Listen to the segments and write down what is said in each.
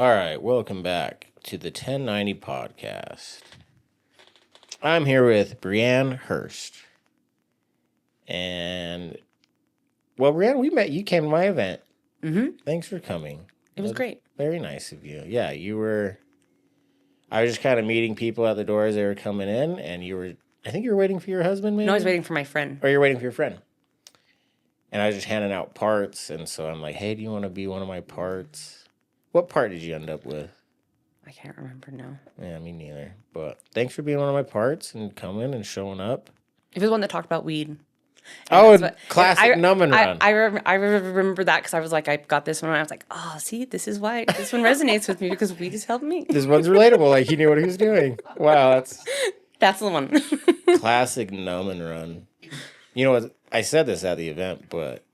All right, welcome back to the 1090 podcast. I'm here with Brianne Hurst. And, well, Brianne, we met. You came to my event. Mm-hmm. Thanks for coming. It was great. Very nice of you. Yeah, I was just kind of meeting people at the door as they were coming in, and I think you were waiting for your husband, maybe? No, I was waiting for my friend. Or you're waiting for your friend. And I was just handing out parts, and so I'm like, hey, do you want to be one of my parts? What part did you end up with? I can't remember now. Yeah, me neither. But thanks for being one of my parts and coming and showing up. It was one that talked about weed. Classic numb and run. I remember that because I was like, I got this one and I was like, oh, see, this is why this one resonates with me because weed has helped me. This one's relatable. Like, he knew what he was doing. Wow, that's the one. Classic numb and run. You know what? I said this at the event, but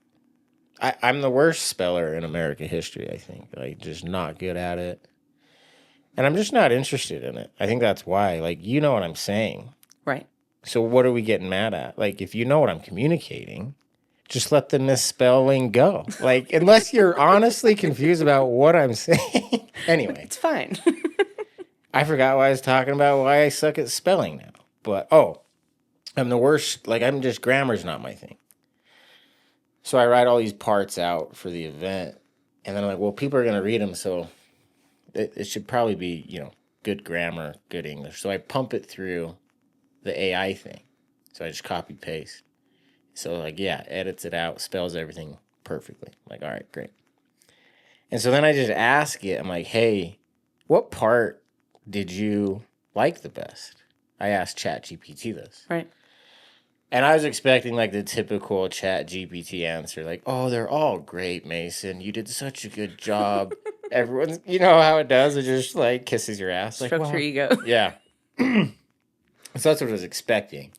I'm the worst speller in American history, I think. Like, just not good at it. And I'm just not interested in it. I think that's why. Like, you know what I'm saying. Right. So what are we getting mad at? Like, if you know what I'm communicating, just let the misspelling go. Like, unless you're honestly confused about what I'm saying. Anyway. It's fine. I forgot what I was talking about, why I suck at spelling now. But, I'm the worst. Like, grammar's not my thing. So I write all these parts out for the event. And then I'm like, well, people are going to read them, so it should probably be, good grammar, good English. So I pump it through the AI thing. So I just copy paste. So edits it out, spells everything perfectly. I'm like, all right, great. And so then I just ask it, I'm like, hey, what part did you like the best? I asked ChatGPT this. Right. And I was expecting like the typical ChatGPT answer, like, oh, they're all great, Mason. You did such a good job. Everyone's, you know how it does? It just like kisses your ass. Strokes like, your ego. Yeah. So that's what I was expecting.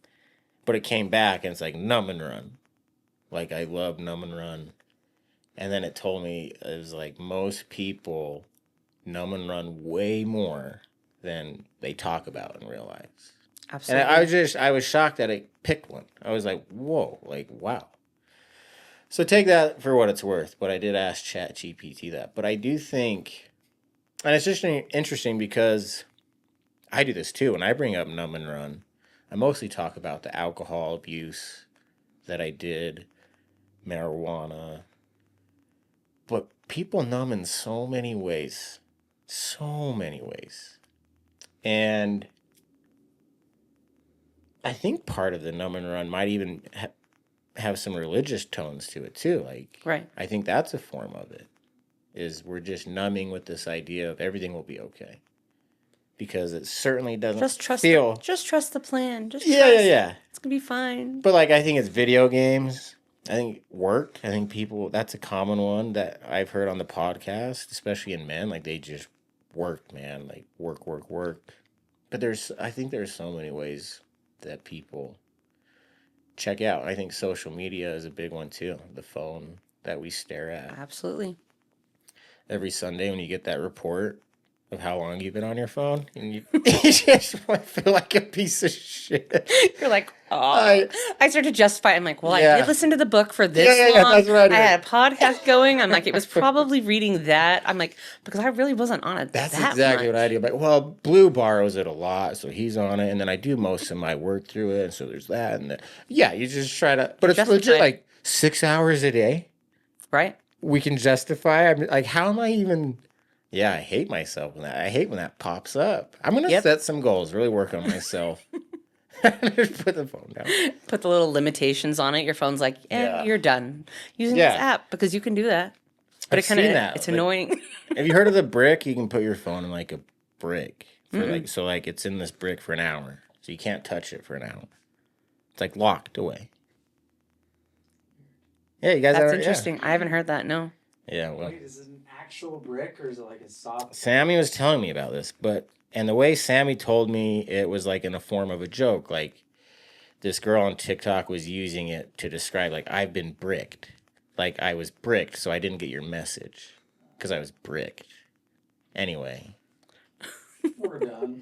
But it came back and it's like numb and run. Like, I love numb and run. And then it told me it was like most people numb and run way more than they talk about in real life. Absolutely. And I was shocked that it picked one. I was like, whoa, like, wow. So take that for what it's worth. But I did ask ChatGPT that. But I do think, and it's just interesting because I do this too. When I bring up numb and run, I mostly talk about the alcohol abuse that I did, marijuana. But people numb in so many ways. So many ways. And I think part of the numb and run might even have some religious tones to it too. Like, right. I think that's a form of it. Is we're just numbing with this idea of everything will be okay. Because it certainly doesn't just trust the plan. Yeah. It's gonna be fine. But like, I think it's video games. I think work. I think people, that's a common one that I've heard on the podcast, especially in men. Like, they just work, man. Like, work. But I think there's so many ways that people check out. I think social media is a big one too. The phone that we stare at. Absolutely. Every Sunday when you get that report of how long you've been on your phone, and you just feel like a piece of shit. You're like, oh. I started to justify it. I'm like, well, I did listen to the book for this long. That's right. I had a podcast going. I'm like, it was probably reading that. I'm like, because I really wasn't on it That's that exactly much. what I do. Like, well, Blue borrows it a lot, so he's on it, and then I do most of my work through it, and so there's that. And you just try to, but it's legit like 6 hours a day. Right. We can justify. I'm like, how am I even... Yeah, I hate myself when that. I hate when that pops up. I'm going to set some goals, really work on myself. Just put the phone down. Put the little limitations on it. Your phone's like, you're done using this app because you can do that. But it's annoying. Have you heard of the brick? You can put your phone in like a brick. For it's in this brick for an hour. So you can't touch it for an hour. It's like locked away. Yeah, you guys That's interesting. I haven't heard that, no. Yeah, well. Wait, is it an actual brick or is it like a soft? Sammy was telling me about this, and the way Sammy told me, it was like in a form of a joke. Like, this girl on TikTok was using it to describe, like, I've been bricked. Like, I was bricked, so I didn't get your message. Because I was bricked. Anyway. We're done.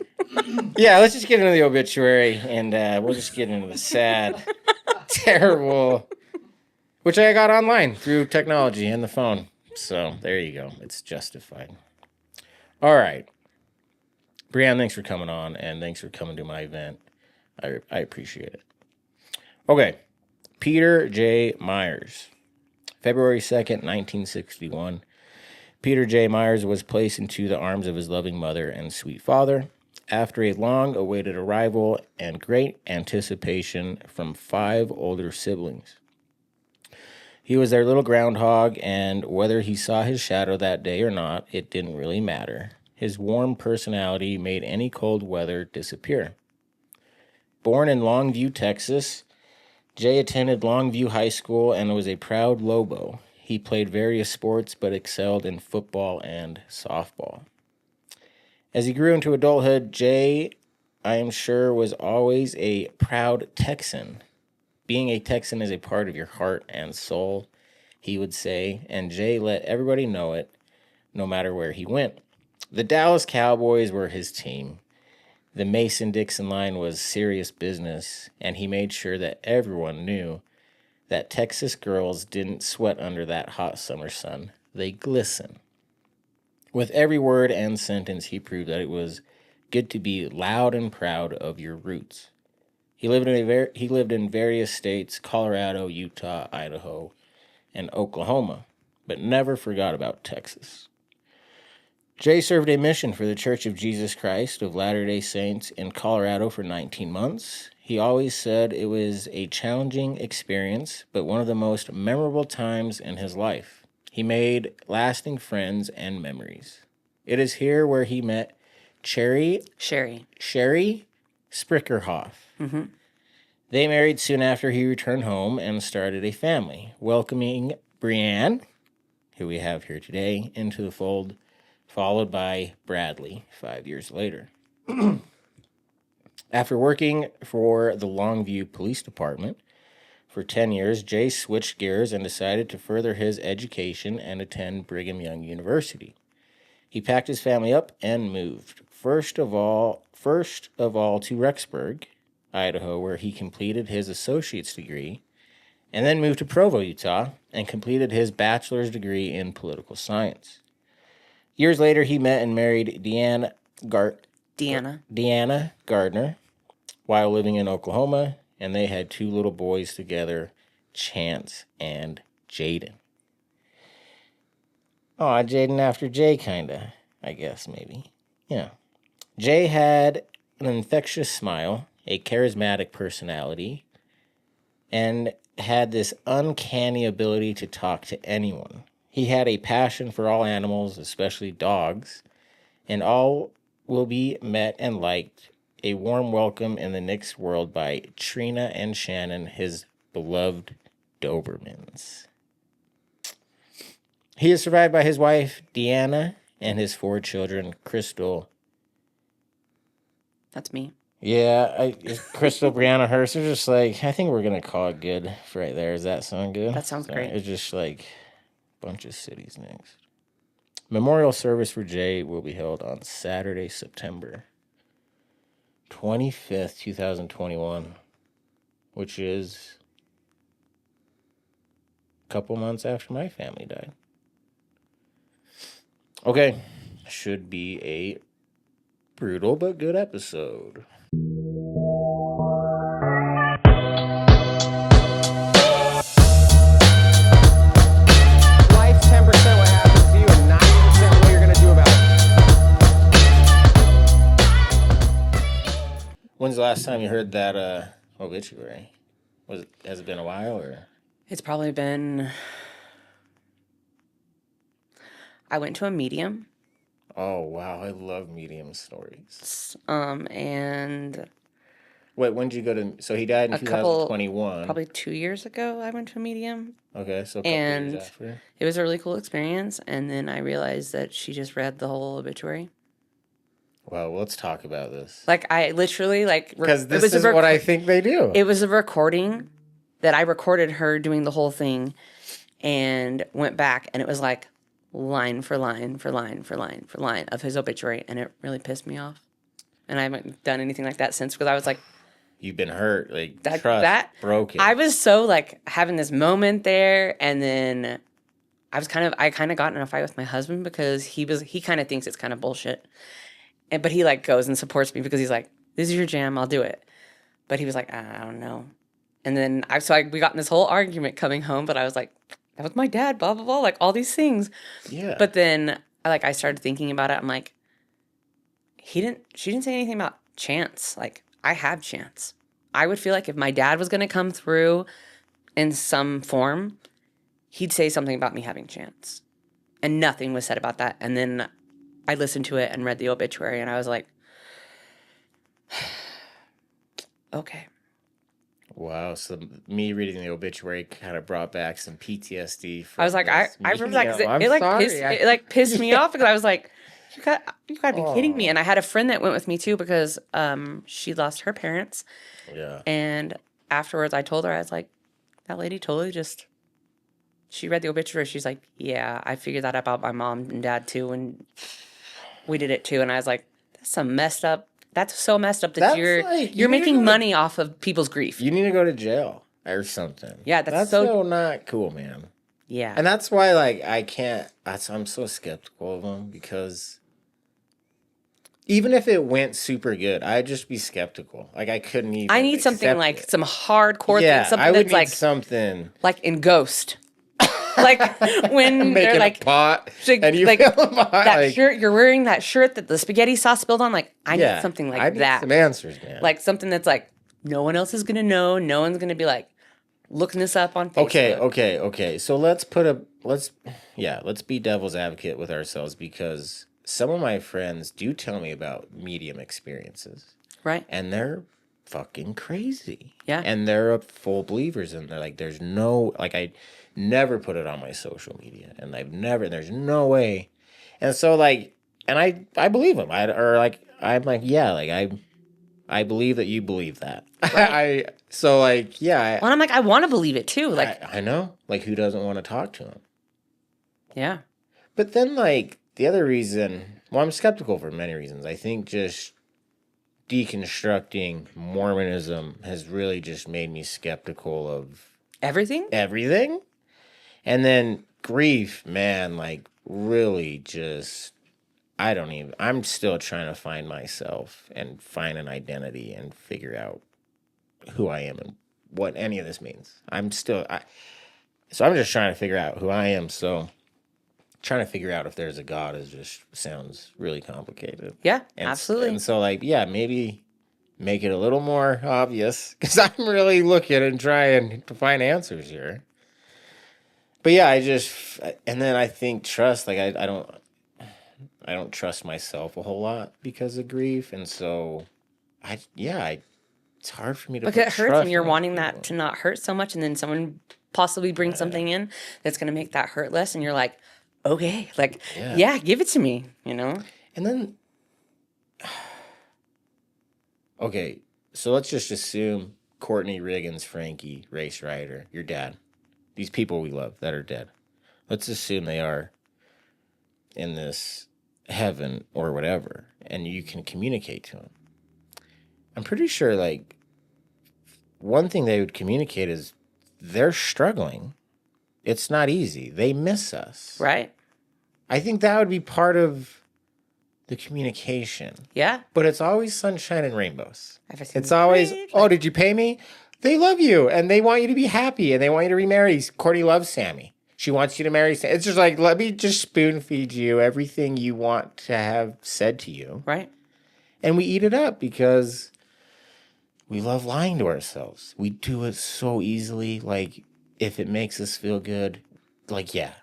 Yeah, let's just get into the obituary, and we'll just get into the sad, terrible, which I got online through technology and the phone. So there you go. It's justified. All right. Brianne, thanks for coming on, and thanks for coming to my event. I appreciate it. Okay. Peter J. Myers. February 2nd, 1961. Peter J. Myers was placed into the arms of his loving mother and sweet father after a long-awaited arrival and great anticipation from 5 older siblings. He was their little groundhog, and whether he saw his shadow that day or not, it didn't really matter. His warm personality made any cold weather disappear. Born in Longview, Texas, Jay attended Longview High School and was a proud Lobo. He played various sports but excelled in football and softball. As he grew into adulthood, Jay, I am sure, was always a proud Texan. Being a Texan is a part of your heart and soul, he would say, and Jay let everybody know it, no matter where he went. The Dallas Cowboys were his team. The Mason-Dixon line was serious business, and he made sure that everyone knew that Texas girls didn't sweat under that hot summer sun. They glisten. With every word and sentence, he proved that it was good to be loud and proud of your roots. He lived in various states, Colorado, Utah, Idaho, and Oklahoma, but never forgot about Texas. Jay served a mission for the Church of Jesus Christ of Latter-day Saints in Colorado for 19 months. He always said it was a challenging experience, but one of the most memorable times in his life. He made lasting friends and memories. It is here where he met Sherry Sprickerhoff. Mm-hmm. They married soon after he returned home and started a family, welcoming Brianne, who we have here today, into the fold, followed by Bradley 5 years later. After working for the Longview Police Department for 10 years, Jay switched gears and decided to further his education and attend Brigham Young University. He packed his family up and moved, first of all to Rexburg, Idaho, where he completed his associate's degree, and then moved to Provo, Utah, and completed his bachelor's degree in political science. Years later, he met and married Deanna Gardner while living in Oklahoma, and they had 2 little boys together, Chance and Jaden. Oh, Jaden after Jay, kinda, I guess, maybe. Yeah. Jay had an infectious smile, a charismatic personality, and had this uncanny ability to talk to anyone. He had a passion for all animals, especially dogs, and all will be met and liked. A warm welcome in the Knicks world by Trina and Shannon, his beloved Dobermans. He is survived by his wife, Deanna, and his 4 children, Crystal. That's me. Yeah, Crystal, Brianne Hurst are just like, I think we're going to call it good for right there. Does that sound good? That sounds great. It's just like a bunch of cities next. Memorial service for Jay will be held on Saturday, September 25th, 2021, which is a couple months after my family died. Okay, should be a brutal but good episode. Life's 10% what happens to you and 90% what you're going to do about it. When's the last time you heard that obituary? Has it been a while or? It's probably been... I went to a medium. Oh, wow. I love medium stories. And... Wait, when did you go to... So he died in 2021. Probably 2 years ago, I went to a medium. Okay, so a couple years after. It was a really cool experience. And then I realized that she just read the whole obituary. Well, let's talk about this. Like, I literally, like... Because this is what I think they do. It was a recording that I recorded her doing the whole thing and went back, and it was like line for line for line for line for line of his obituary, and it really pissed me off. And I haven't done anything like that since, because I was like... You've been hurt, like, trust broken. I was so, like, having this moment there, and then I kind of got in a fight with my husband because he kind of thinks it's kind of bullshit. But he like goes and supports me because he's like, this is your jam, I'll do it. But he was like, I don't know. And then we got in this whole argument coming home, but I was like, that was my dad, blah, blah, blah, like all these things. Yeah. But then I started thinking about it. I'm like, she didn't say anything about chance. Like, I have chance. I would feel like if my dad was going to come through in some form, he'd say something about me having chance. And nothing was said about that. And then I listened to it and read the obituary, and I was like, okay. Wow. So me reading the obituary kind of brought back some PTSD. I was like, I remember that because it like pissed me off because I was like, you gotta be kidding me. And I had a friend that went with me too because she lost her parents. Yeah. And afterwards I told her, I was like, that lady totally just, she read the obituary. She's like, yeah, I figured that about my mom and dad too. And we did it too. And I was like, that's so messed up that That's you're like, you're you need to making go to- money off of people's grief. You need to go to jail or something. Yeah, that's so not cool, man. Yeah. And that's why, like, I'm so skeptical of them because even if it went super good, I'd just be skeptical. Like, I couldn't even. I need something accept like it. some hardcore Yeah, thing, something I would that's need like something. like in Ghost. Like when they're Making like a pot like- and you like fill a pot. that like, shirt, you're wearing that shirt that the spaghetti sauce spilled on. Like, I need something like I need that. some answers, man. Like something that's like, no one else is gonna know. No one's gonna be like looking this up on Facebook. Okay. So let's be devil's advocate with ourselves because some of my friends do tell me about medium experiences. Right. And they're fucking crazy. Yeah. And they're full believers and they're like, there's no, like, I never put it on my social media and there's no way. And so like, and I believe them. I'm like, yeah, like I believe that you believe that. Right. So like, yeah. Well, I'm like, I want to believe it too. Like, I know. Like, who doesn't want to talk to him? yeah. But then, like, the other reason, well, I'm skeptical for many reasons. I think just deconstructing Mormonism has really just made me skeptical of Everything? everything. And then grief, man, like, really just, I'm still trying to find myself and find an identity and figure out who I am and what any of this means. So I'm just trying to figure out who I am. So trying to figure out if there's a God sounds really complicated. Yeah, And absolutely. And so like, yeah, maybe make it a little more obvious because I'm really looking and trying to find answers here. But yeah, and then I think trust, like I don't trust myself a whole lot because of grief. And so it's hard for me to Like put it hurts trust when you're in wanting people. that to not hurt so much, and then someone possibly brings something in that's going to make that hurt less, and you're like, okay, like, yeah, give it to me, you know? And then, okay, so let's just assume Courtney, Riggins, Frankie, Race Ryder, your dad, these people we love that are dead. Let's assume they are in this heaven or whatever, and you can communicate to them. I'm pretty sure, like, one thing they would communicate is they're struggling. It's not easy. They miss us. Right? I think that would be part of the communication. Yeah. But it's always sunshine and rainbows. Everything It's always, great, oh, did you pay me? They love you, and they want you to be happy, and they want you to remarry. Courtney loves Sammy. She wants you to marry Sammy. It's just like, let me just spoon feed you everything you want to have said to you. Right. And we eat it up because we love lying to ourselves. We do it so easily. Like, if it makes us feel good, like, yeah,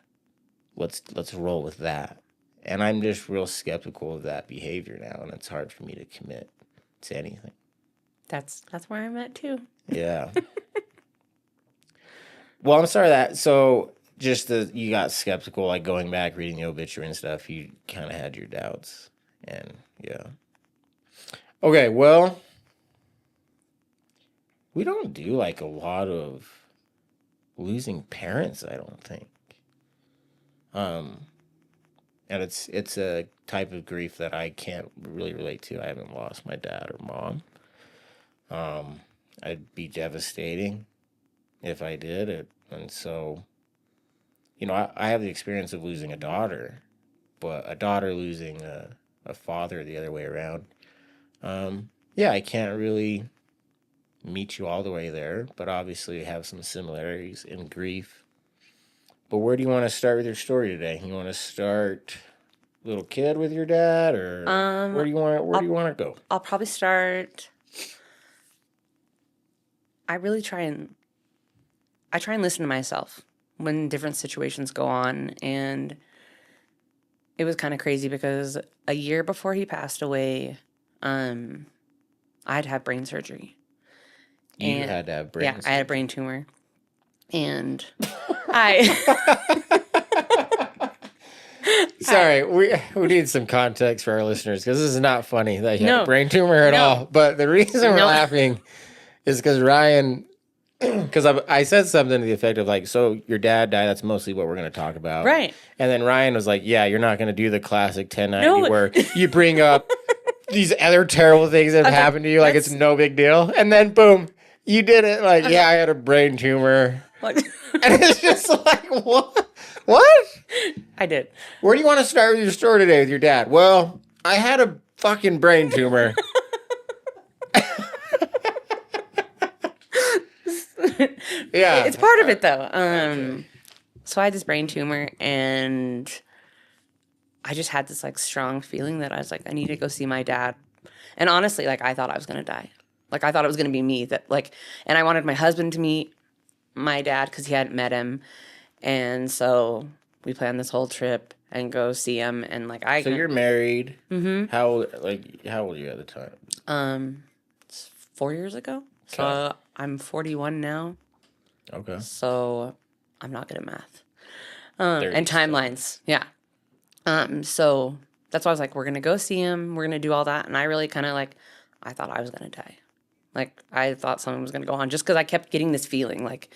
let's roll with that. And I'm just real skeptical of that behavior now, and it's hard for me to commit to anything. That's where I'm at too. Yeah. Well, I'm sorry that. So you got skeptical, like going back, reading the obituary and stuff, you kind of had your doubts. And yeah. Okay, well, we don't do like a lot of losing parents, I don't think. And it's a type of grief that I can't really relate to. I haven't lost my dad or mom. I'd be devastating if I did it. And so, I have the experience of losing a daughter, but a daughter losing a father the other way around. Yeah, I can't really meet you all the way there, but obviously have some similarities in grief. But where do you want to start with your story today? You want to start little kid with your dad, or where do you want to go? I'll probably start. I try and listen to myself when different situations go on, and it was kind of crazy because a year before he passed away, I'd had brain surgery. You had to have brain Yeah, surgery. I had a brain tumor. And I Sorry, we need some context for our listeners because this is not funny that you had a brain tumor at all. But the reason we're laughing is because Ryan, because I said something to the effect of like, so your dad died. That's mostly what we're going to talk about. Right. And then Ryan was like, yeah, you're not going to do the classic 1090 where you bring up these other terrible things that have happened to you. Like it's no big deal. And then boom, you did it. Like, yeah, I had a brain tumor. And it's just like, what? What? I did. Where do you want to start with your story today with your dad? Well, I had a fucking brain tumor. Yeah. It's part of it, though. So I had this brain tumor, and I just had this, like, strong feeling that I was like, I need to go see my dad. And honestly, like, I thought I was going to die. Like, I thought it was going to be me. And I wanted my husband to meet my dad because he hadn't met him. And so we planned this whole trip and go see him. And, like, So you're married. Mm-hmm. How old were you at the time? It's 4 years ago. So I'm 41 now. Okay. So I'm not good at math. And timelines. Yeah. So that's why I was like, we're going to go see him. We're going to do all that. And I really kind of I thought I was going to die. Like, I thought something was going to go on just because I kept getting this feeling like,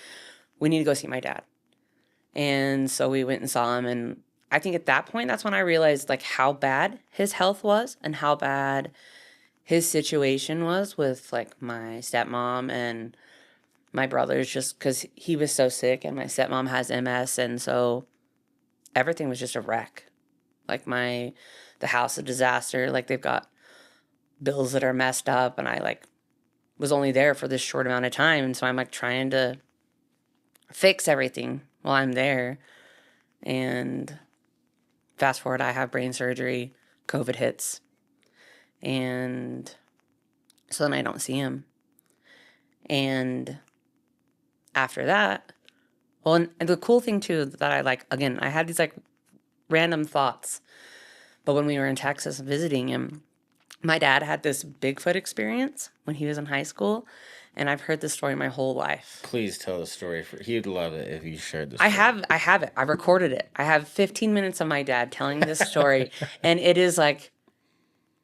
we need to go see my dad. And so we went and saw him. And I think at that point, that's when I realized, like, how bad his health was and how bad his situation was with, like, my stepmom and my brothers, just because he was so sick, and my stepmom has MS. And so everything was just a wreck. Like, the house, a disaster. Like, they've got bills that are messed up. And I, was only there for this short amount of time. And so I'm, trying to fix everything while I'm there. And fast forward, I have brain surgery, COVID hits. And so then I don't see him. And after that, well, and the cool thing too that I again, I had these random thoughts. But when we were in Texas visiting him, my dad had this Bigfoot experience when he was in high school. And I've heard this story my whole life. Please tell the story. He'd love it if you shared the story. I have it. I recorded it. I have 15 minutes of my dad telling this story. And it is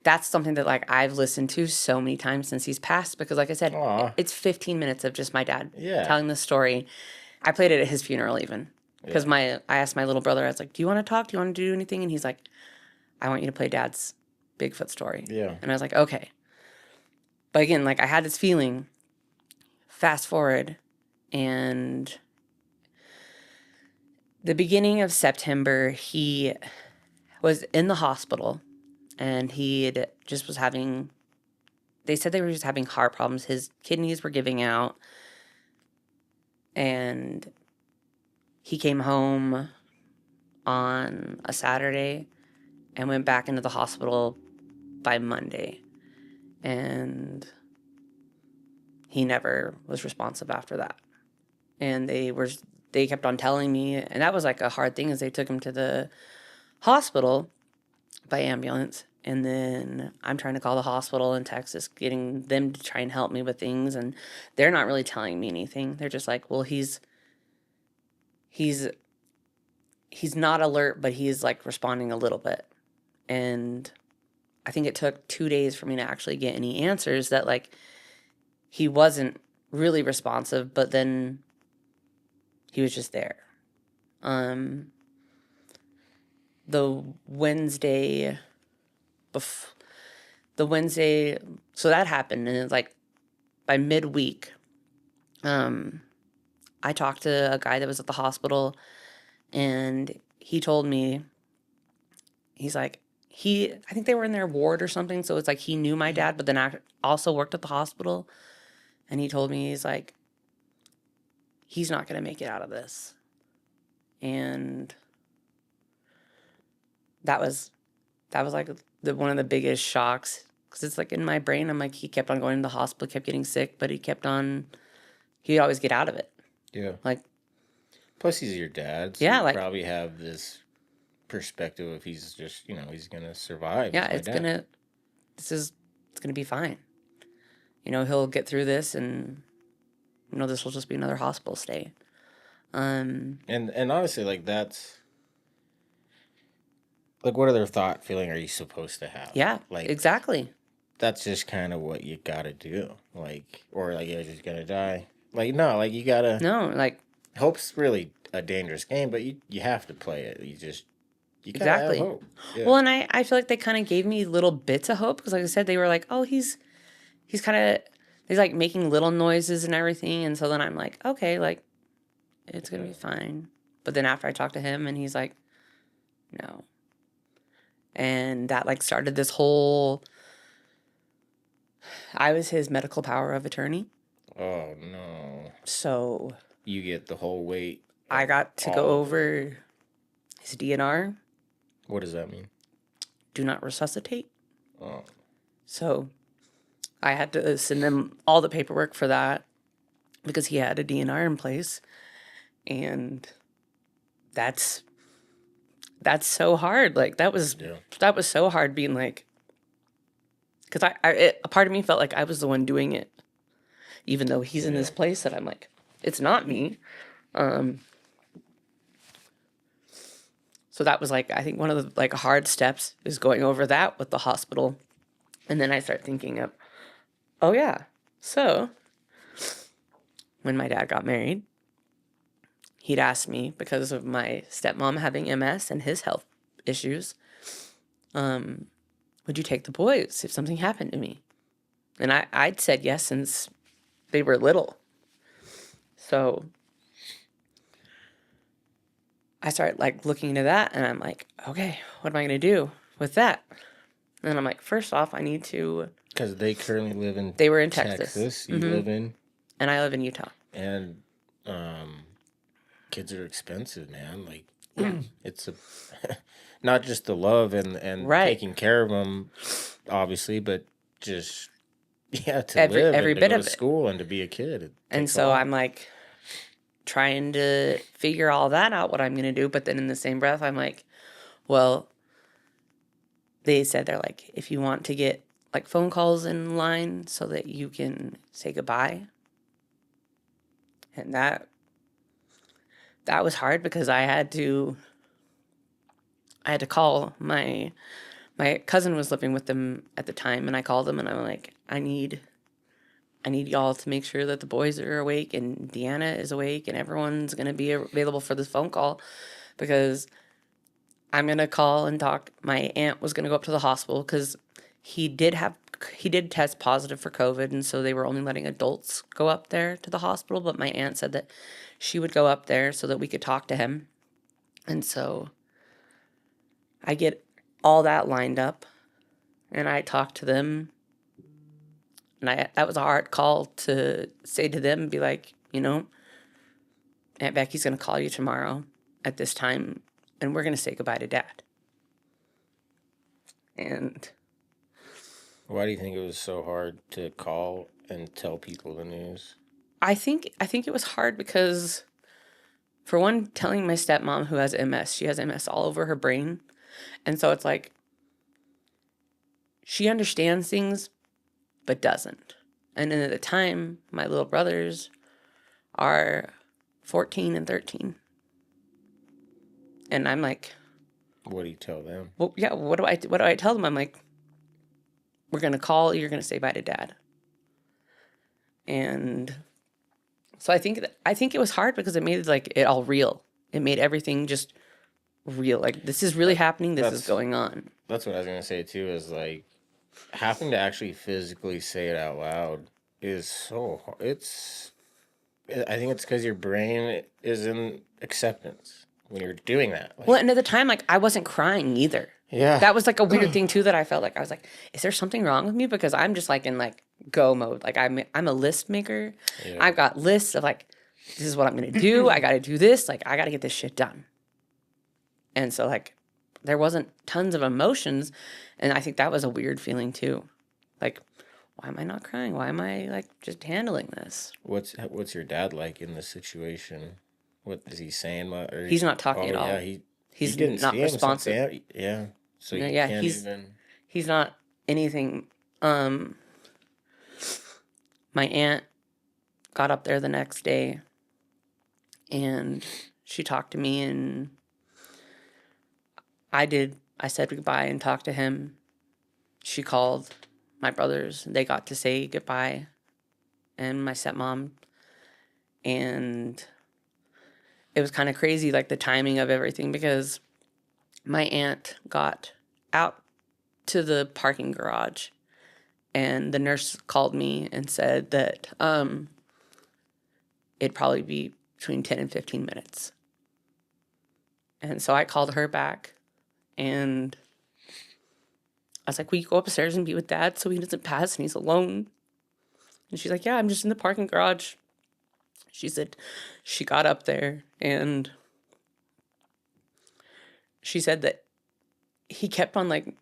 that's something that I've listened to so many times since he's passed. Because like I said, it's 15 minutes of just my dad telling the story. I played it at his funeral even. Because I asked my little brother, I was like, do you want to talk? Do you want to do anything? And he's like, I want you to play Dad's Bigfoot story. Yeah. And I was like, okay. But again, I had this feeling. Fast forward, and the beginning of September, he was in the hospital, and he just was having, they said they were just having heart problems. His kidneys were giving out, and he came home on a Saturday and went back into the hospital by Monday, and he never was responsive after that. And they kept on telling me, and that was a hard thing, is they took him to the hospital by ambulance. And then I'm trying to call the hospital in Texas, getting them to try and help me with things. And they're not really telling me anything. They're just like, well, he's not alert, but he's responding a little bit. And I think it took 2 days for me to actually get any answers that he wasn't really responsive, but then he was just there. The Wednesday, so that happened, and it's by midweek, I talked to a guy that was at the hospital, And he told me, he's like, I think they were in their ward or something. So it's like he knew my dad, but then I also worked at the hospital. And he told me, he's like, he's not going to make it out of this. And that was like one of the biggest shocks. Because it's like in my brain, I'm like, he kept on going to the hospital, kept getting sick, but he'd always get out of it. Yeah. Like, plus he's your dad. So yeah, you like, probably have this perspective of he's just, he's going to survive. yeah, He's my dad. it's gonna be fine. He'll get through this, and this will just be another hospital stay. And honestly, like, that's like, what other thought feeling are you supposed to have? Yeah, like, exactly. That's just kind of what you gotta do. Like, or like, you're just gonna die. Like, no, like, you gotta. No, like, hope's really a dangerous game, but you have to play it. You gotta exactly. have hope. Yeah. Well, and I feel like they kind of gave me little bits of hope because, like I said, they were like, oh, he's like making little noises and everything, and so then I'm like, okay, like, it's gonna be fine. But then after I talked to him, and he's like, no, and that like started this whole. I was his medical power of attorney. Oh no! So you get the whole weight. I got to go over his DNR. What does that mean? Do not resuscitate. Oh. So I had to send them all the paperwork for that because he had a DNR in place. And that's so hard. Like, that was so hard being like, because a part of me felt like I was the one doing it, even though he's in this place that I'm like, it's not me. So that was like, I think one of the like hard steps is going over that with the hospital. And then I start thinking of, oh yeah, so when my dad got married, he'd asked me, because of my stepmom having MS and his health issues, would you take the boys if something happened to me? And I'd said yes since they were little. So I started like looking into that, and I'm like, okay, what am I going to do with that? And I'm like, first off, I need to... Because they currently live in... They were in Texas. You live in... And I live in Utah. And kids are expensive, man. Like, it's not just the love and taking care of them, obviously, but just, to live every and to bit go of to it. School and to be a kid. And so I'm like trying to figure all that out, what I'm going to do. But then in the same breath, I'm like, well, they said they're like, if you want to get like phone calls in line so that you can say goodbye. And that was hard because I had to call my cousin was living with them at the time, and I called them and I'm like, I need y'all to make sure that the boys are awake and Deanna is awake and everyone's going to be available for this phone call, because I'm going to call and talk. My aunt was going to go up to the hospital because he did test positive for COVID, and so they were only letting adults go up there to the hospital, but my aunt said that she would go up there so that we could talk to him. And so I get all that lined up, and I talk to them, and that was a hard call to say to them and be like, Aunt Becky's going to call you tomorrow at this time, and we're going to say goodbye to Dad. And why do you think it was so hard to call and tell people the news? I think it was hard because, for one, telling my stepmom, who has MS, she has MS all over her brain. And so it's like, she understands things, but doesn't. And then at the time, my little brothers are 14 and 13. And I'm like, what do you tell them? Well, yeah, what do I tell them? I'm like, we're going to call, you're going to say bye to Dad. And so I think it was hard because it made like it all real. It made everything just real. Like, this is really happening. This is going on. That's what I was going to say too, is like having to actually physically say it out loud is so hard. I think it's because your brain is in acceptance. when you're doing that. Like, Well, and at the time, like, I wasn't crying either. yeah. That was like a weird thing too that I felt like I was like, is there something wrong with me? Because I'm just like in like go mode. Like I'm a list maker. Yeah. I've got lists of like, this is what I'm gonna do. I gotta do this. Like I gotta get this shit done. And so like there wasn't tons of emotions. And I think that was a weird feeling too. Like, why am I not crying? Why am I like just handling this? What's your dad like in this situation? What is he saying? What, or He's not talking at all. Yeah, He's didn't not see him since responsive. yeah. So you Yeah, can't even. He's not anything. My aunt got up there the next day and she talked to me and I said goodbye and talked to him. She called my brothers. They got to say goodbye and my stepmom. And it was kind of crazy, like the timing of everything, because my aunt got out to the parking garage and the nurse called me and said that it'd probably be between 10 and 15 minutes. And so I called her back and I was like, will you go upstairs and be with Dad so he doesn't pass and he's alone? And she's like, yeah, I'm just in the parking garage. She said she got up there and she said that he kept on like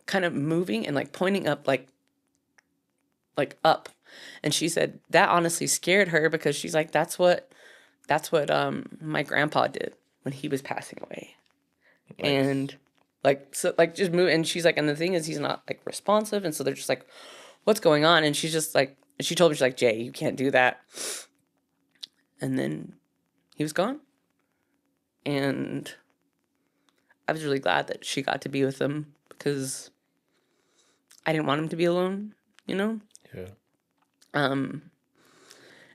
kind of moving and like pointing up like up. And she said that honestly scared her because she's like, that's what my grandpa did when he was passing away. Like, and like, so like just move. And she's like, and the thing is he's not like responsive. And so they're just like, what's going on? And she's just like, she told me, she's like, Jay, you can't do that. And then he was gone. And I was really glad that she got to be with him because I didn't want him to be alone, you know? Yeah. And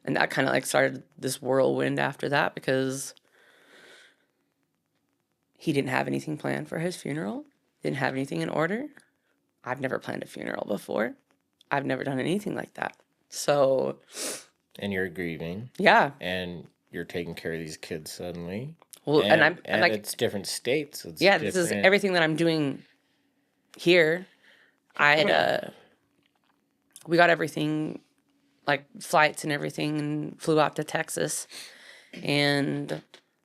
that kind of like started this whirlwind after that because he didn't have anything planned for his funeral, didn't have anything in order. I've never planned a funeral before. I've never done anything like that. So. And you're grieving. Yeah. And you're taking care of these kids suddenly. Well, and I'm like, it's different states. It's yeah, different. This is everything that I'm doing here. We got everything, like flights and everything, and flew out to Texas. And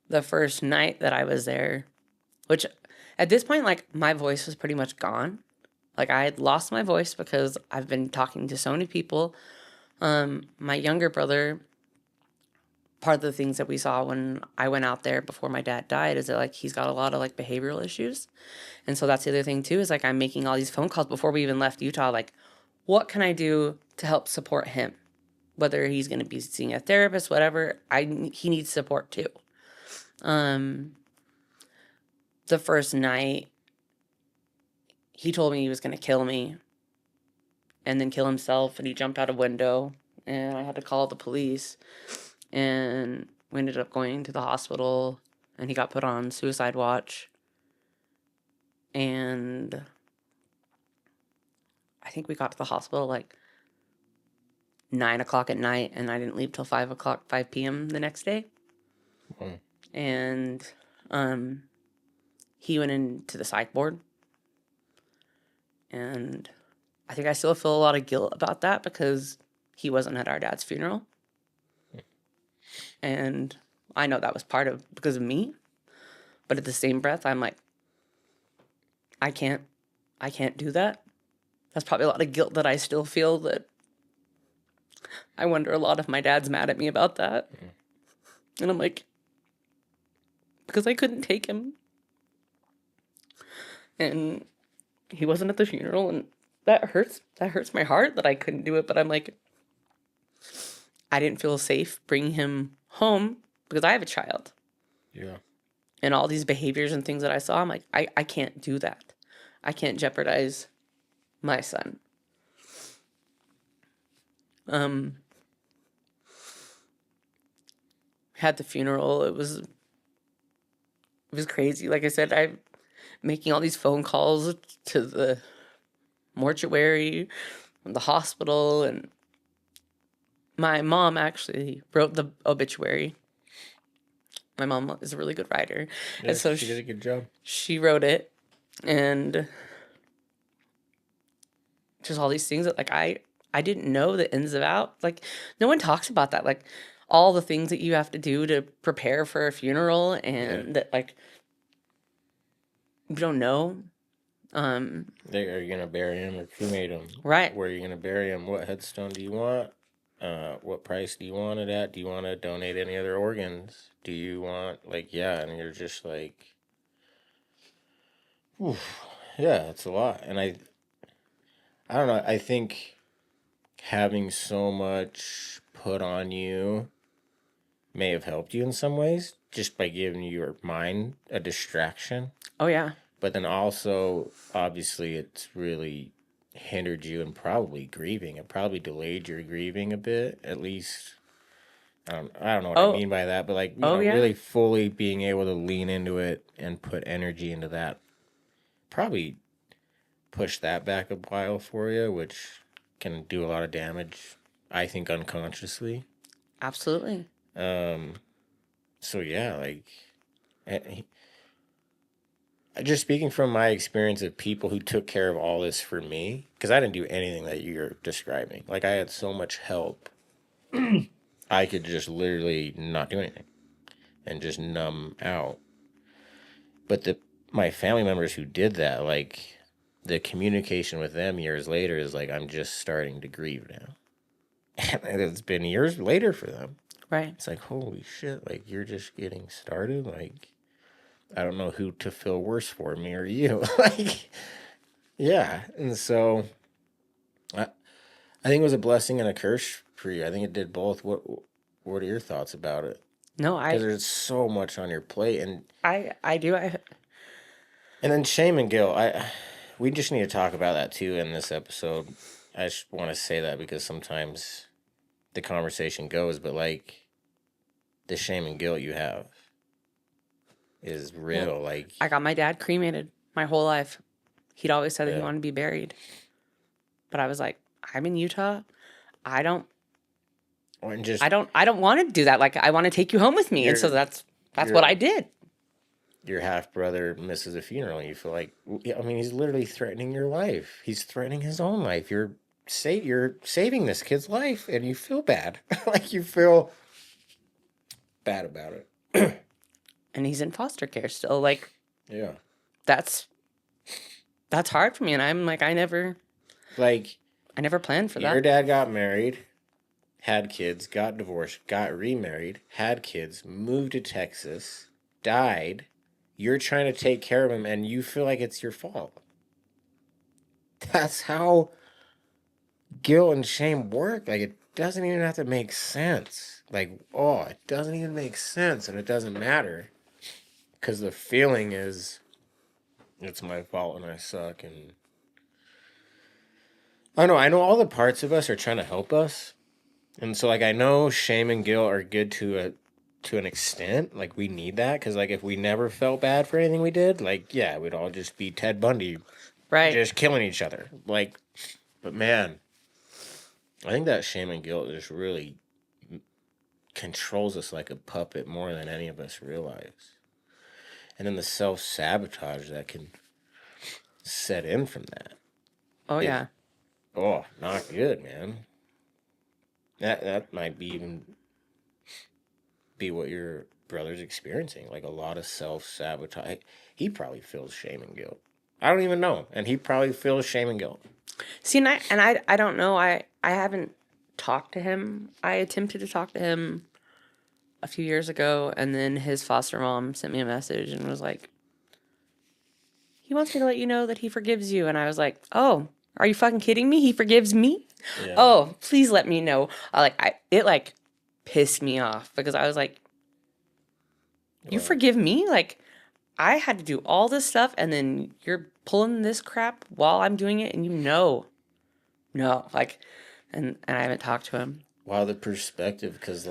the first night that I was there, which at this point, like my voice was pretty much gone. Like I had lost my voice because I've been talking to so many people. My younger brother, part of the things that we saw when I went out there before my dad died is that like he's got a lot of like behavioral issues. And so that's the other thing too, is like I'm making all these phone calls before we even left Utah, like what can I do to help support him? Whether he's going to be seeing a therapist, whatever, he needs support too. The first night, he told me he was going to kill me and then kill himself, and he jumped out a window, and I had to call the police, and we ended up going to the hospital, and he got put on suicide watch, and I think we got to the hospital like 9 o'clock at night, and I didn't leave till 5 p.m. the next day. Mm. And he went into the psych ward. And I think I still feel a lot of guilt about that because he wasn't at our dad's funeral. And I know that was because of me. But at the same breath, I'm like, I can't do that. That's probably a lot of guilt that I still feel, that I wonder a lot if my dad's mad at me about that. Mm. And I'm like, because I couldn't take him. And he wasn't at the funeral, and that hurts. That hurts my heart that I couldn't do it. But I'm like, I didn't feel safe bringing him home because I have a child. Yeah. And all these behaviors and things that I saw, I'm like, I can't do that. I can't jeopardize my son. Had the funeral. It was crazy. Like I said, I'm making all these phone calls to the mortuary, the hospital, and my mom actually wrote the obituary. My mom is a really good writer. Yeah, And so she did a good job. she wrote it, and just all these things that like I didn't know the ins and outs. Like no one talks about that. Like all the things that you have to do to prepare for a funeral and that like you don't know. Are you gonna bury him or cremate him? Right. Where are you gonna bury him? What headstone do you want? What price do you want it at? Do you want to donate any other organs? Do you want and you're just like, oof, yeah, it's a lot. And I don't know. I think having so much put on you may have helped you in some ways, just by giving your mind a distraction. Oh yeah. But then also, obviously, it's really hindered you in probably grieving. It probably delayed your grieving a bit, at least. I don't know what I mean by that, but really fully being able to lean into it and put energy into that probably push that back a while for you, which can do a lot of damage, I think, unconsciously. Absolutely. So yeah, just speaking from my experience of people who took care of all this for me, because I didn't do anything that you're describing. Like, I had so much help, I could just literally not do anything and just numb out. But my family members who did that, like, the communication with them years later is like, I'm just starting to grieve now. And it's been years later for them. Right. It's like, holy shit, like, you're just getting started? Like, I don't know who to feel worse for, me or you. Yeah. And so I think it was a blessing and a curse for you. I think it did both. What are your thoughts about it? No, Because there's so much on your plate. And I do. and then shame and guilt. We just need to talk about that too in this episode. I just want to say that because sometimes the conversation goes, but the shame and guilt you have is real. Well, I got my dad cremated my whole life. He'd always said that he wanted to be buried. But I was like, I'm in Utah. I don't want to do that. Like, I want to take you home with me. And so that's what I did. Your half brother misses a funeral and you feel like, I mean, he's literally threatening your life. He's threatening his own life. You're saving this kid's life and you feel bad. You feel bad about it. And he's in foster care still. Yeah. That's hard for me. And I'm like, I never planned for that. Your dad got married, had kids, got divorced, got remarried, had kids, moved to Texas, died. You're trying to take care of him and you feel like it's your fault. That's how guilt and shame work. It doesn't even have to make sense. It doesn't even make sense and it doesn't matter. Because the feeling is, it's my fault and I suck. And I know all the parts of us are trying to help us. And so, I know shame and guilt are good to an extent. We need that. Because, if we never felt bad for anything we did, we'd all just be Ted Bundy. Right. Just killing each other. But man, I think that shame and guilt just really controls us like a puppet more than any of us realize. And then the self-sabotage that can set in from that. Oh, yeah. Oh, not good, man. That might be what your brother's experiencing. A lot of self-sabotage. He probably feels shame and guilt. I don't even know. And he probably feels shame and guilt. See, and I don't know. I haven't talked to him. I attempted to talk to him a few years ago, and then his foster mom sent me a message and was like, he wants me to let you know that he forgives you. And I was like, oh, are you fucking kidding me? He forgives me? Yeah. Oh, please let me know. It pissed me off because I was like, you forgive me? I had to do all this stuff and then you're pulling this crap while I'm doing it and no. And I haven't talked to him. Wow, the perspective, because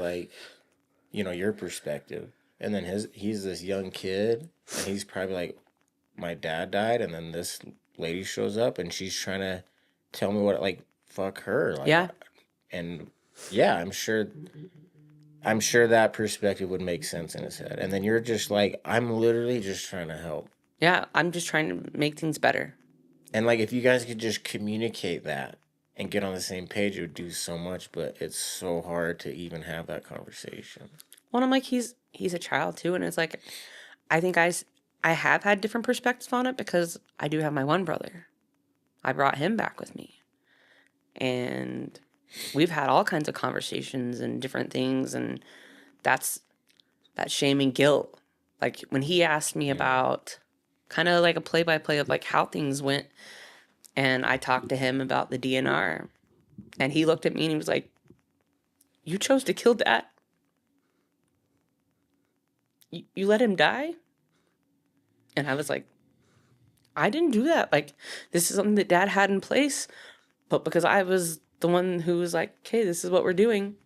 your perspective, and then he's this young kid and he's probably like, my dad died, and then this lady shows up and she's trying to tell me what, fuck her. Yeah. And yeah, I'm sure, I'm sure that perspective would make sense in his head. And then you're just like, I'm literally just trying to help. Yeah, I'm just trying to make things better. And like, if you guys could just communicate that and get on the same page, it would do so much. But it's so hard to even have that conversation. Well, I'm like, he's a child too, and it's like, I think I have had different perspectives on it because I do have my one brother. I brought him back with me, and we've had all kinds of conversations and different things, and that's that shame and guilt. Like when he asked me about kind of like a play-by-play of like how things went, and I talked to him about the DNR, and he looked at me and he was like, "You chose to kill Dad? You let him die?" And I was like, I didn't do that. Like, this is something that Dad had in place, but because I was the one who was like, okay, this is what we're doing.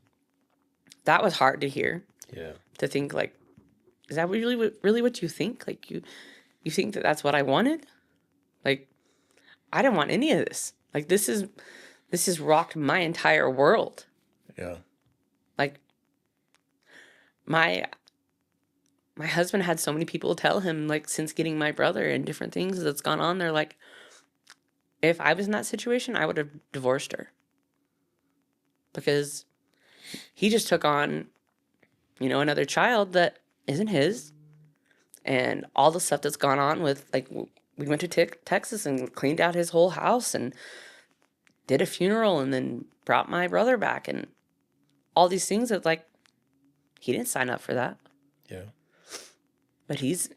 That was hard to hear. Yeah. To think like, is that really what you think? Like you think that that's what I wanted? Like, I didn't want any of this. Like this has rocked my entire world. Yeah. Like my husband had so many people tell him, like, since getting my brother and different things that's gone on, they're like, if I was in that situation, I would have divorced her. Because he just took on, another child that isn't his. And all the stuff that's gone on with, like, we went to Texas and cleaned out his whole house and did a funeral and then brought my brother back. And all these things that, like, he didn't sign up for that. Yeah. But he's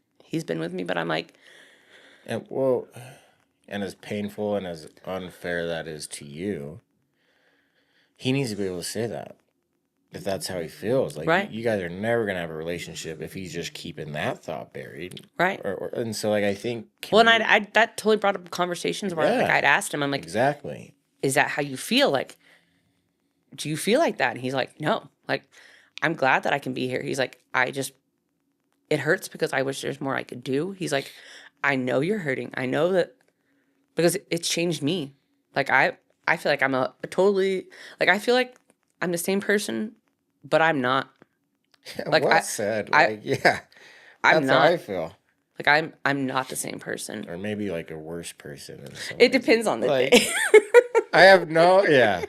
been with me, but I'm like... And as painful and as unfair that is to you, he needs to be able to say that. If that's how he feels. Like, right. You guys are never going to have a relationship if he's just keeping that thought buried. Right. And so, like, I think... and I that totally brought up conversations where like, I'd asked him, I'm like... Exactly. Is that how you feel? Like, do you feel like that? And he's like, no. Like, I'm glad that I can be here. He's like, it hurts because I wish there's more I could do. He's like, I know you're hurting. I know that because it's changed me. Like, I feel like I'm a totally, like, I feel like I'm the same person, but I'm not. Like, well said. Yeah. I'm That's not. how I feel. Like, I'm not the same person. Or maybe like a worse person. It depends on the day. I have yeah.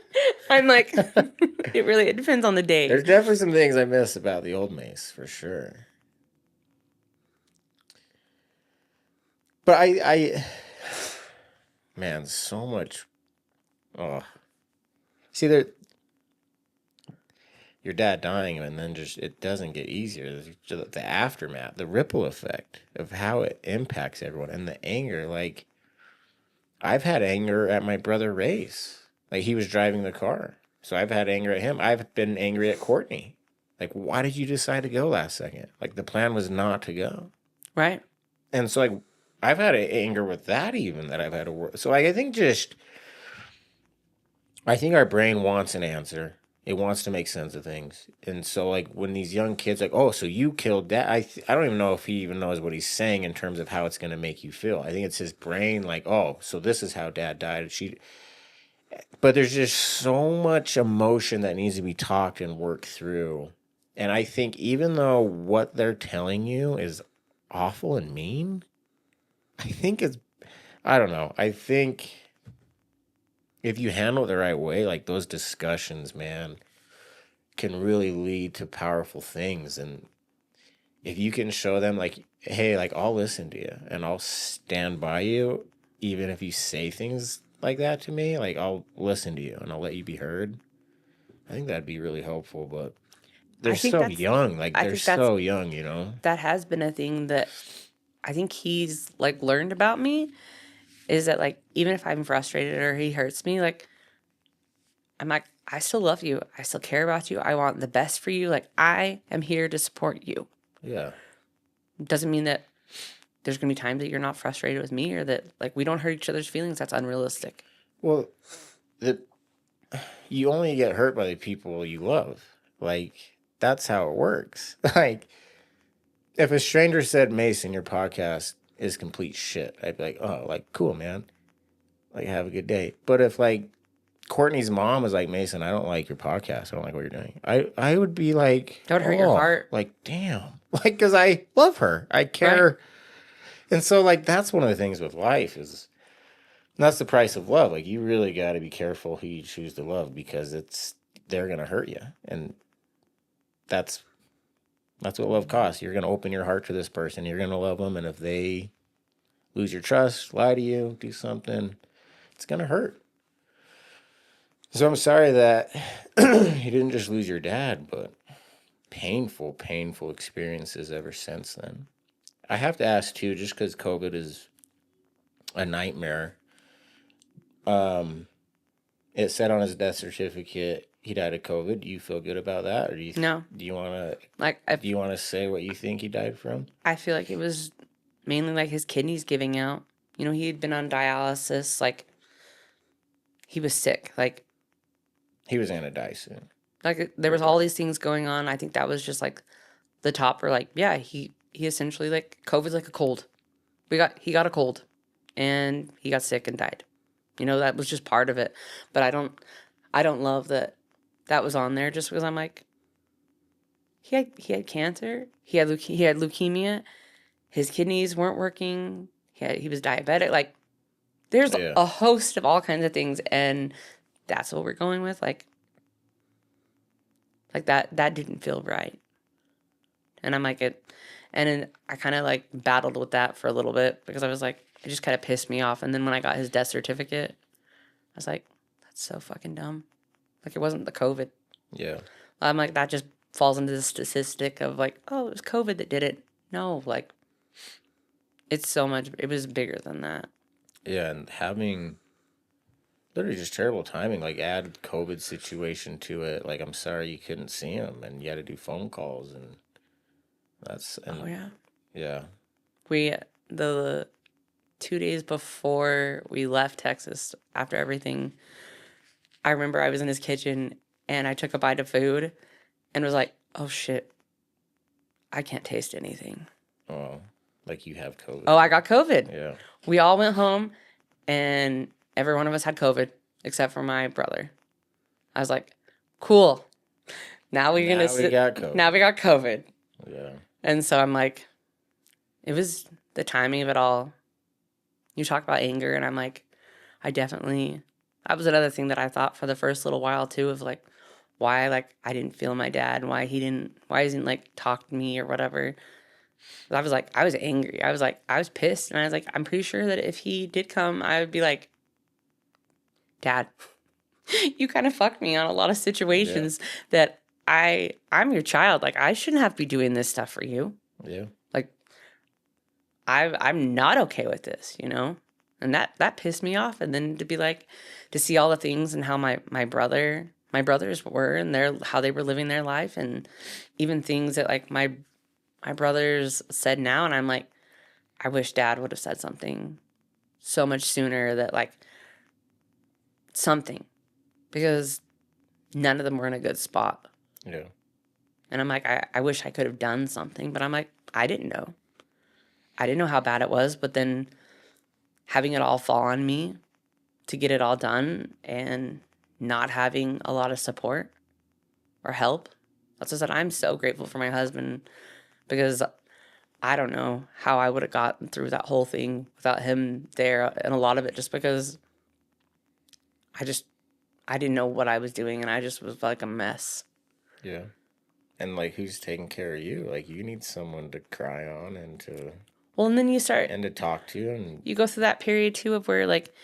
I'm like, it depends on the day. There's definitely some things I miss about the old Mace, for sure. But man, so much. Oh, see, your dad dying, and then just it doesn't get easier. The aftermath, the ripple effect of how it impacts everyone, and the anger. Like, I've had anger at my brother Race. Like, he was driving the car, so I've had anger at him. I've been angry at Courtney. Like, why did you decide to go last second? Like, the plan was not to go. Right. And so, like, I've had anger with that even that I've had to work. So, like, I think our brain wants an answer. It wants to make sense of things. And so, like, when these young kids, like, oh, so you killed Dad. I don't even know if he even knows what he's saying in terms of how it's going to make you feel. I think it's his brain, like, oh, so this is how Dad died. But there's just so much emotion that needs to be talked and worked through. And I think even though what they're telling you is awful and mean, I don't know. I think if you handle it the right way, like, those discussions, man, can really lead to powerful things. And if you can show them, like, hey, like, I'll listen to you and I'll stand by you, even if you say things like that to me, like, I'll listen to you and I'll let you be heard. I think that'd be really helpful, but they're so young. Like, they're so young, That has been a thing that I think he's, like, learned about me, is that, like, even if I'm frustrated or he hurts me, like, I'm like, I still love you. I still care about you. I want the best for you. Like, I am here to support you. Yeah. Doesn't mean that there's going to be times that you're not frustrated with me or that, like, we don't hurt each other's feelings. That's unrealistic. Well, you only get hurt by the people you love. Like, that's how it works. Like, if a stranger said, Mason, your podcast is complete shit, I'd be like, oh, like, cool, man. Like, have a good day. But if, like, Courtney's mom was like, Mason, I don't like your podcast. I don't like what you're doing. I would be like, That would hurt your heart. Like, damn. Like, because I love her. I care. Right. And so, like, that's one of the things with life is, and that's the price of love. Like, you really got to be careful who you choose to love because they're going to hurt you. And that's what love costs. You're going to open your heart to this person. You're going to love them. And if they lose your trust, lie to you, do something, it's going to hurt. So I'm sorry that you didn't just lose your dad, but painful, painful experiences ever since then. I have to ask, too, just because COVID is a nightmare. It said on his death certificate he died of COVID. Do you feel good about that? Or No. Do you want Like, to say what you think he died from? I feel like it was mainly like his kidneys giving out. You know, he had been on dialysis. Like, he was sick. Like, He was going to die soon. Like, there was all these things going on. I think that was just, like, the top for, like, yeah, he essentially, like, COVID's like a cold. He got a cold, and he got sick and died. You know, that was just part of it. But I don't love that was on there just because I'm like, he had cancer. He had leukemia. His kidneys weren't working. He was diabetic. Like, there's a host of all kinds of things, and that's what we're going with. Like that didn't feel right. And I'm like, and then I kind of like battled with that for a little bit because I was like, it just kind of pissed me off. And then when I got his death certificate, I was like, that's so fucking dumb. Like, it wasn't the COVID. Yeah. I'm like, that just falls into the statistic of like, oh, it was COVID that did it. No, like, it was bigger than that. Yeah, and having literally just terrible timing, like add COVID situation to it. Like, I'm sorry you couldn't see him and you had to do phone calls and Oh yeah. Yeah. The 2 days before we left Texas, after everything, I remember I was in his kitchen and I took a bite of food and was like, oh shit, I can't taste anything. Oh, like you have COVID. Oh, I got COVID. Yeah. We all went home and every one of us had COVID except for my brother. I was like, cool. Now we got COVID. Now we got COVID. Yeah. And so I'm like, it was the timing of it all. You talk about anger, and I'm like, that was another thing that I thought for the first little while too, of like, why like I didn't feel my dad, why he didn't like talk to me or whatever. I was angry. I was pissed, and I was like, I'm pretty sure that if he did come, I would be like, Dad, you kind of fucked me on a lot of situations that I'm your child. Like, I shouldn't have to be doing this stuff for you. Yeah. Like, I'm not okay with this, you know? And that pissed me off. And then to see all the things and how my brothers were and how they were living their life, and even things that like my brothers said now, and I'm like, I wish Dad would have said something so much sooner, that like something, because none of them were in a good spot. Yeah. And I'm like, I wish I could have done something, but I'm like, I didn't know. I didn't know how bad it was, but then having it all fall on me to get it all done and not having a lot of support or help. That's what I said. I'm so grateful for my husband, because I don't know how I would have gotten through that whole thing without him there, and a lot of it just because I didn't know what I was doing, and I just was like a mess. Yeah. And like, who's taking care of you? Like, you need someone to cry on and to... Well, and then you start... And to talk to. And you go through that period, too, of where, like,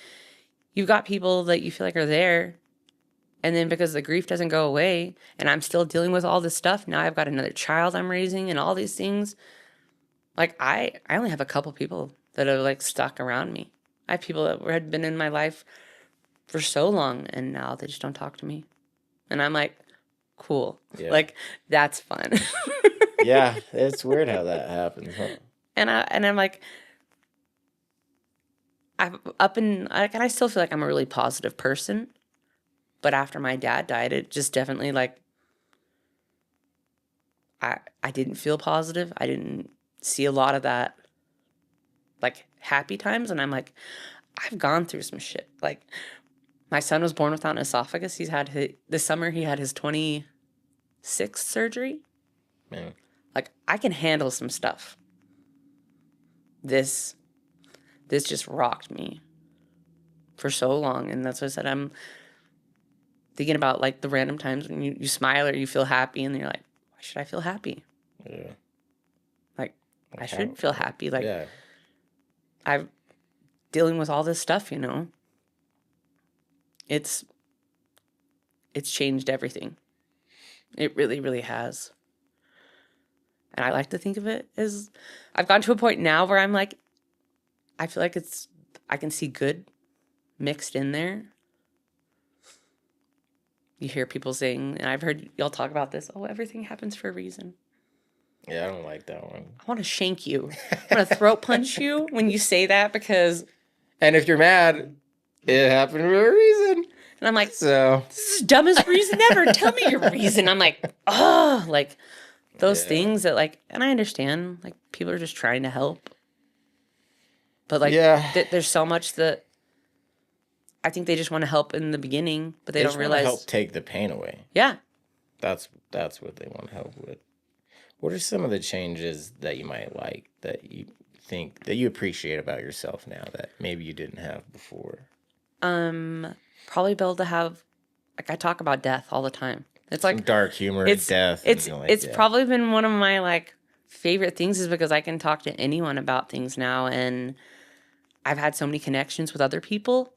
you've got people that you feel like are there, and then because the grief doesn't go away, and I'm still dealing with all this stuff, now I've got another child I'm raising and all these things. Like, I only have a couple people that are, like, stuck around me. I have people that had been in my life for so long, and now they just don't talk to me. And I'm like, cool. Yeah. Like, that's fun. Yeah, it's weird how that happens, huh? And I'm like, I still feel like I'm a really positive person, but after my dad died, it just definitely like, I didn't feel positive. I didn't see a lot of that, like, happy times, and I'm like, I've gone through some shit. Like, My son was born without an esophagus. This summer he had his 26th surgery. Man. Like, I can handle some stuff. This just rocked me for so long. And that's what I said. I'm thinking about, like, the random times when you smile or you feel happy and you're like, why should I feel happy? Yeah. Like I shouldn't feel happy. Like, yeah. I'm dealing with all this stuff, you know. It's changed everything. It really, really has. And I like to think of it as, I've gotten to a point now where I'm like, I feel like I can see good mixed in there. You hear people saying, and I've heard y'all talk about this, oh, everything happens for a reason. Yeah, I don't like that one. I want to shank you. I want to throat punch you when you say that, because... And if you're mad, it happened for a reason. And I'm like, so this is the dumbest reason ever. Tell me your reason. I'm like, oh, like those things that, like, and I understand, like, people are just trying to help. But, like, there's so much that I think they just want to help in the beginning, but they don't realize. Help take the pain away. Yeah. That's what they want to help with. What are some of the changes that you might like, that you think, that you appreciate about yourself now that maybe you didn't have before? Probably be able to have, like, I talk about death all the time. It's like some dark humor, death. It's probably been one of my, like, favorite things, is because I can talk to anyone about things now, and I've had so many connections with other people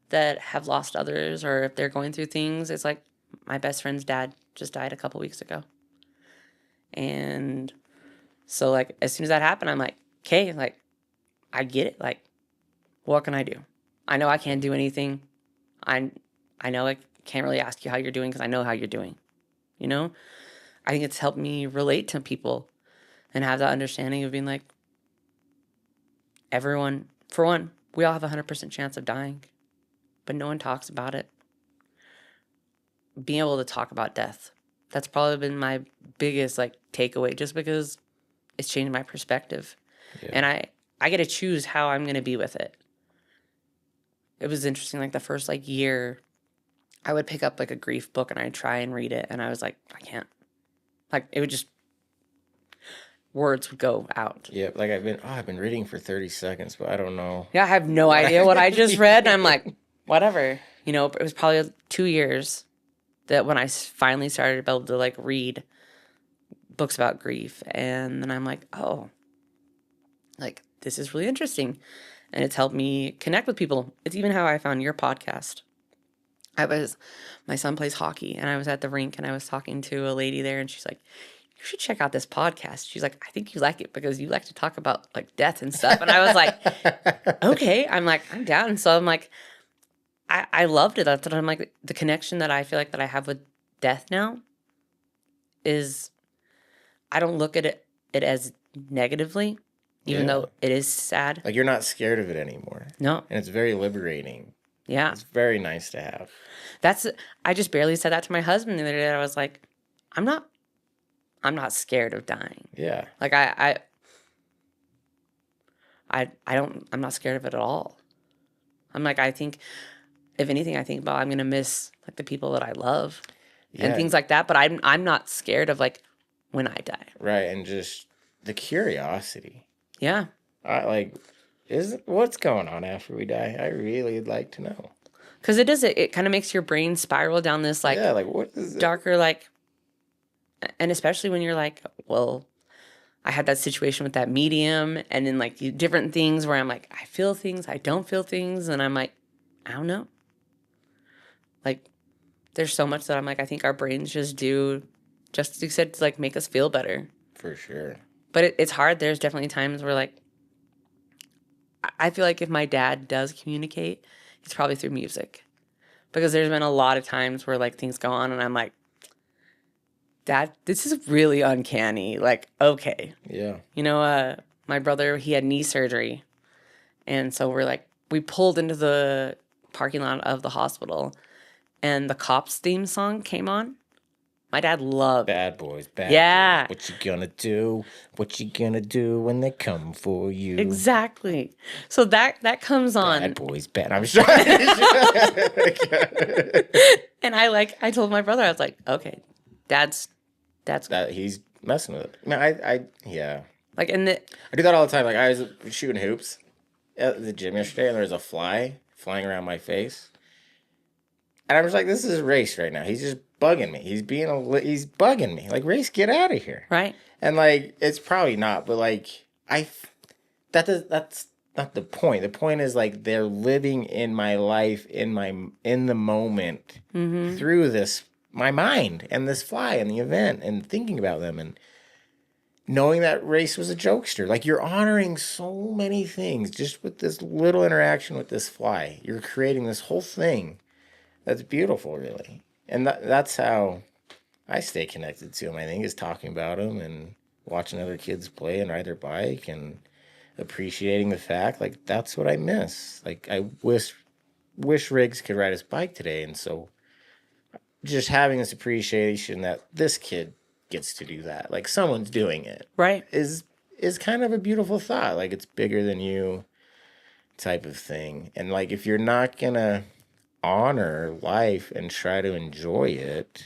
that have lost others, or if they're going through things. It's like my best friend's dad just died a couple weeks ago. And so, like, as soon as that happened, I'm like, okay, like, I get it. Like, what can I do? I know I can't do anything. I know I can't really ask you how you're doing because I know how you're doing. You know? I think it's helped me relate to people and have that understanding of being like, everyone, for one, we all have a 100% chance of dying, but no one talks about it. Being able to talk about death, that's probably been my biggest, like, takeaway, just because it's changed my perspective. Yeah. And I get to choose how I'm going to be with it. It was interesting, like, the first, like, year, I would pick up, like, a grief book and I'd try and read it, and I was like, I can't. Like, it would just, words would go out. Yeah, like, I've been reading for 30 seconds, but I don't know. Yeah, I have no idea what I just read, and I'm like, whatever. You know, it was probably 2 years that when I finally started to be able to, like, read books about grief, and then I'm like, oh, like, this is really interesting. And it's helped me connect with people. It's even how I found your podcast. My son plays hockey, and I was at the rink, and I was talking to a lady there, and she's like, you should check out this podcast. She's like, I think you like it because you like to talk about, like, death and stuff. And I was like, okay. I'm like, I'm down. And so I'm like, I loved it. That's what I'm like, the connection that I feel like that I have with death now is, I don't look at it as negatively, even though it is sad. Like, you're not scared of it anymore. No. And it's very liberating. Yeah. It's very nice to have. I just barely said that to my husband the other day. I was like, I'm not scared of dying. Yeah. Like, I'm not scared of it at all. I'm like, I think, if anything, I think about, I'm going to miss, like, the people that I love and things like that. But I'm not scared of, like, when I die. Right. And just the curiosity. Yeah. What's going on after we die? I really would like to know. Because it kind of makes your brain spiral down this, like, what is it? Darker, like, and especially when you're like, well, I had that situation with that medium, and then, like, different things where I'm like, I feel things, I don't feel things, and I'm like, I don't know. Like, there's so much that I'm like, I think our brains just do, just as you said, to, like, make us feel better. For sure. But it's hard. There's definitely times where, like, I feel like if my dad does communicate, it's probably through music. Because there's been a lot of times where, like, things go on and I'm like, Dad, this is really uncanny. Like, okay. Yeah. You know, my brother, he had knee surgery. And so we pulled into the parking lot of the hospital, and the Cops theme song came on. My dad loved. Bad boys, bad Yeah. boys. What you gonna do? What you gonna do when they come for you? Exactly. So that comes on. Bad boys, bad. I'm sure. And I told my brother, I was like, okay, dad's That he's messing with it. Man, yeah. like, and I do that all the time. Like I was shooting hoops at the gym yesterday, and there's a fly flying around my face, and I was like, "This is Race right now. He's just bugging me. He's bugging me. Like Race, get out of here." right. And like, it's probably not, but like, that's not the point. The point is like they're living in my life, in the moment, through this my mind and this fly and the event and thinking about them and knowing that Race was a jokester. Like you're honoring so many things just with this little interaction with this fly. You're creating this whole thing that's beautiful, really. And that's how I stay connected to him, I think, is talking about him and watching other kids play and ride their bike and appreciating the fact, like, that's what I miss. Like, I wish Riggs could ride his bike today. And so just having this appreciation that this kid gets to do that, like someone's doing it, Right. is kind of a beautiful thought. Like, it's bigger than you type of thing. And, like, if you're not going to honor life and try to enjoy it,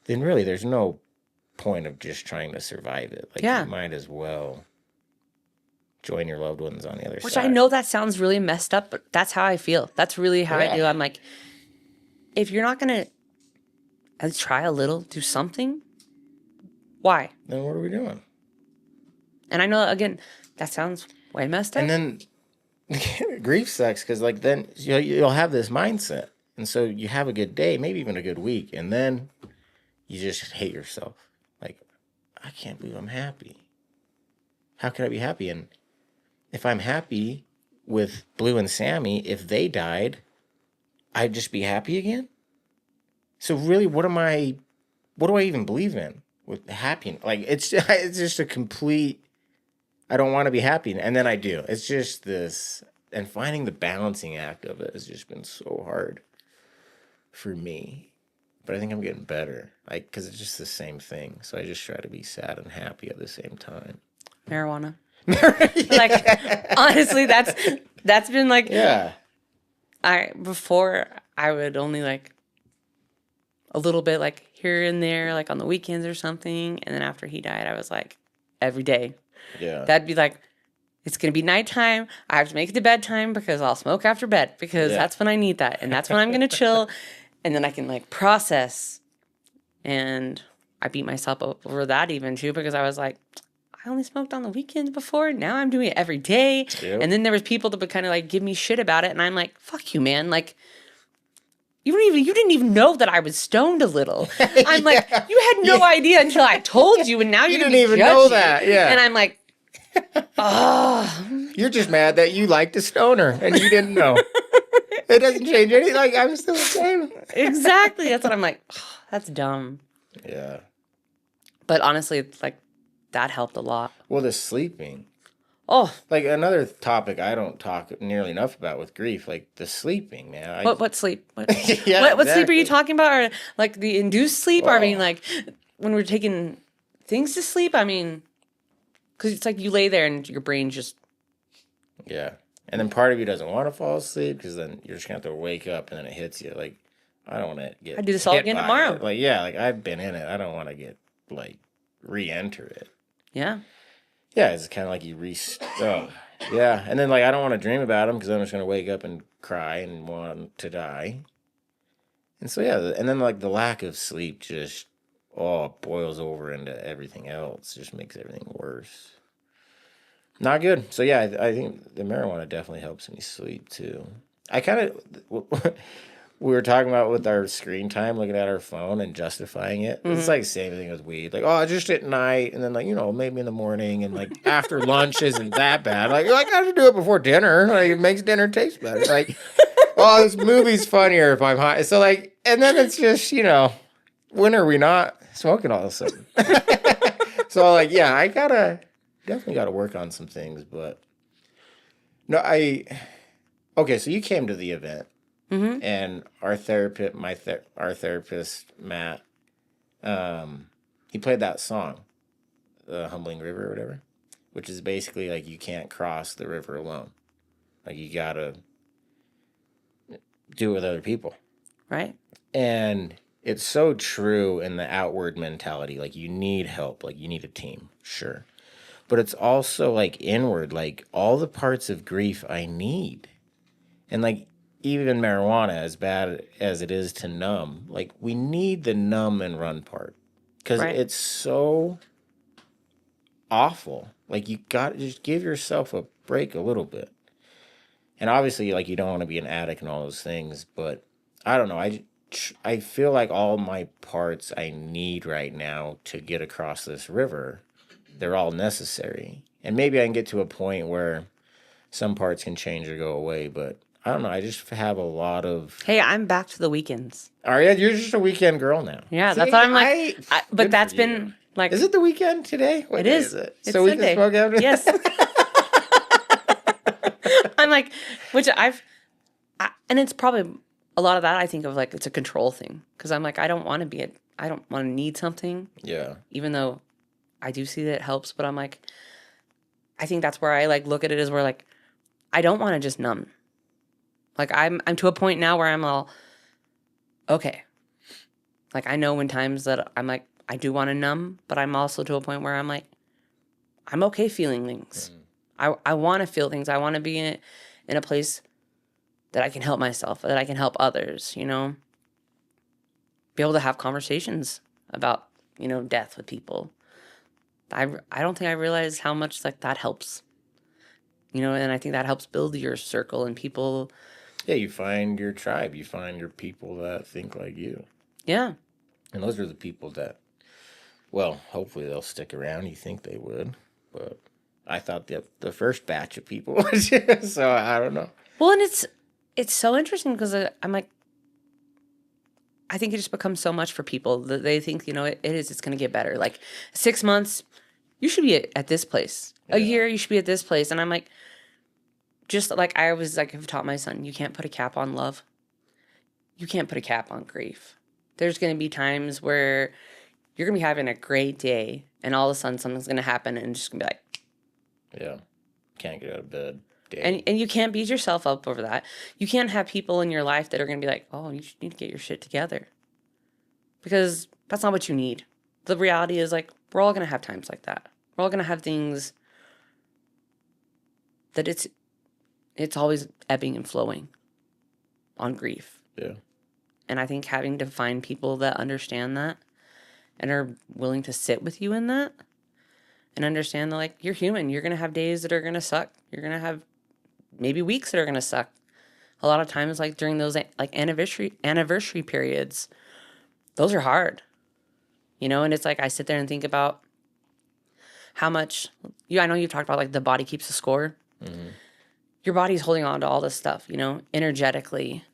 then really there's no point of just trying to survive it. Like, Yeah. you might as well join your loved ones on the other Which side. I know that sounds really messed up, but that's how I feel. That's really how I do. I'm like, if you're not going to at least try a little, do something, why? Then what are we doing? And I know, again, that sounds way messed up. And then grief sucks because, like, then you'll have this mindset. And so you have a good day, maybe even a good week, and then you just hate yourself. Like, I can't believe I'm happy. How can I be happy? And if I'm happy with Blue and Sammy, if they died, I'd just be happy again? So really, what do I even believe in with happiness? Like, it's just a complete, I don't want to be happy. And then I do. It's just this, and finding the balancing act of it has just been so hard for me. But I think I'm getting better, like, because it's just the same thing. So I just try to be sad and happy at the same time. Marijuana. Like, honestly, that's been like, Yeah. Before I would only like a little bit, like here and there, like on the weekends or something. And then after he died, I was like, every day. Yeah. That'd be like, it's going to be nighttime. I have to make it to bedtime because I'll smoke after bed because that's when I need that. And that's when I'm going to chill. And then I can like process. And I beat myself up over that even too, because I was like, I only smoked on the weekends before. Now I'm doing it every day. Yep. And then there was people that would kind of like give me shit about it. And I'm like, fuck you, man. Like, you didn't even know that I was stoned a little. I'm like, you had no idea until I told you. And now You you're didn't even know that. Yeah. And I'm like, oh. You're just mad that you liked a stoner and you didn't know. It doesn't change anything. Like, I'm still the same. Exactly. That's what I'm like, oh, that's dumb. Yeah. But honestly, it's like, that helped a lot. Well, the sleeping. Oh, Like, another topic I don't talk nearly enough about with grief, like the sleeping, man. what sleep? What, Yeah, what sleep are you exactly. talking about? Or like the induced sleep? Or I mean, Oh. like when we're taking things to sleep? I mean, because it's like you lay there and your brain just. Yeah. And then part of you doesn't want to fall asleep because then you're just going to have to wake up and then it hits you. Like, I don't want to get. I'd do this all hit again by tomorrow. it. Like, yeah, like I've been in it. I don't want to get, like, re-enter it. Yeah. Yeah, it's kind of like you yeah. And then, like, I don't want to dream about him because I'm just going to wake up and cry and want to die. And so, yeah, and then, like, the lack of sleep just, boils over into everything else. Just makes everything worse. Not good. So, yeah, I think the marijuana definitely helps me sleep, too. I kind of... We were talking about with our screen time, looking at our phone and justifying it. It's like the same thing with weed. Like, just at night, and then, like, maybe in the morning, and, like, after lunch isn't that bad. Like, I have to do it before dinner. Like, it makes dinner taste better. Like, this movie's funnier if I'm high. So, like, and then it's just, when are we not smoking all of a sudden? So, like, yeah, I definitely gotta work on some things, but no, okay, so you came to the event. Mm-hmm. And our therapist, our therapist, Matt, he played that song, the Humbling River or whatever, which is basically like you can't cross the river alone. Like you gotta do it with other people. Right. And it's so true in the outward mentality. Like you need help. Like you need a team. Sure. But it's also like inward. Like all the parts of grief I need. And like even marijuana, as bad as it is to numb, like we need the numb and run part. Because Right. it's so awful. Like you got to just give yourself a break a little bit. And obviously, like you don't want to be an addict and all those things, but I don't know. I feel like all my parts I need right now to get across this river, they're all necessary. And maybe I can get to a point where some parts can change or go away, but I don't know. I just have a lot of. Hey, I'm back to the weekends. All right, you're just a weekend girl now. Yeah, See, that's what I'm like. But good that's for been you. like. Is it the weekend today? What It day is. it? It's So we Sunday. can smoke after. Yes. I'm like, which and it's probably a lot of that. I think of like it's a control thing because I'm like I don't want to I don't want to need something. Yeah. Even though I do see that it helps, but I'm like, I think that's where I like look at it as where like I don't want to just numb. Like I'm to a point now where I'm all okay. Like I know when times that I'm like I do want to numb, but I'm also to a point where I'm like I'm okay feeling things. I want to feel things. I want to be in a place that I can help myself, that I can help others, you know? Be able to have conversations about, you know, death with people. I don't think I realized how much like that helps. You know, and I think that helps build your circle and people. Yeah, you find your tribe. You find your people that think like you. Yeah. And those are the people that, well, hopefully they'll stick around. You think they would, but I thought the first batch of people was, so I don't know. Well, and it's so interesting because I'm like, I think it just becomes so much for people that they think, you know, it's going to get better. Like 6 months, you should be at this place. A year, you should be at this place. And I'm like, just like I was like, I've taught my son, you can't put a cap on love. You can't put a cap on grief. There's going to be times where you're going to be having a great day and all of a sudden something's going to happen and it's just going to be like, yeah, can't get out of bed. And you can't beat yourself up over that. You can't have people in your life that are going to be like, oh, you need to get your shit together. Because that's not what you need. The reality is like, we're all going to have times like that. We're all going to have things that it's always ebbing and flowing on grief. Yeah. And I think having to find people that understand that and are willing to sit with you in that and understand that like you're human. You're going to have days that are going to suck. You're going to have maybe weeks that are going to suck. A lot of times like during those like anniversary periods, those are hard. You know, and it's like I sit there and think about how much I know you've talked about like the body keeps the score. Mm-hmm. Your body's holding on to all this stuff, you know, energetically.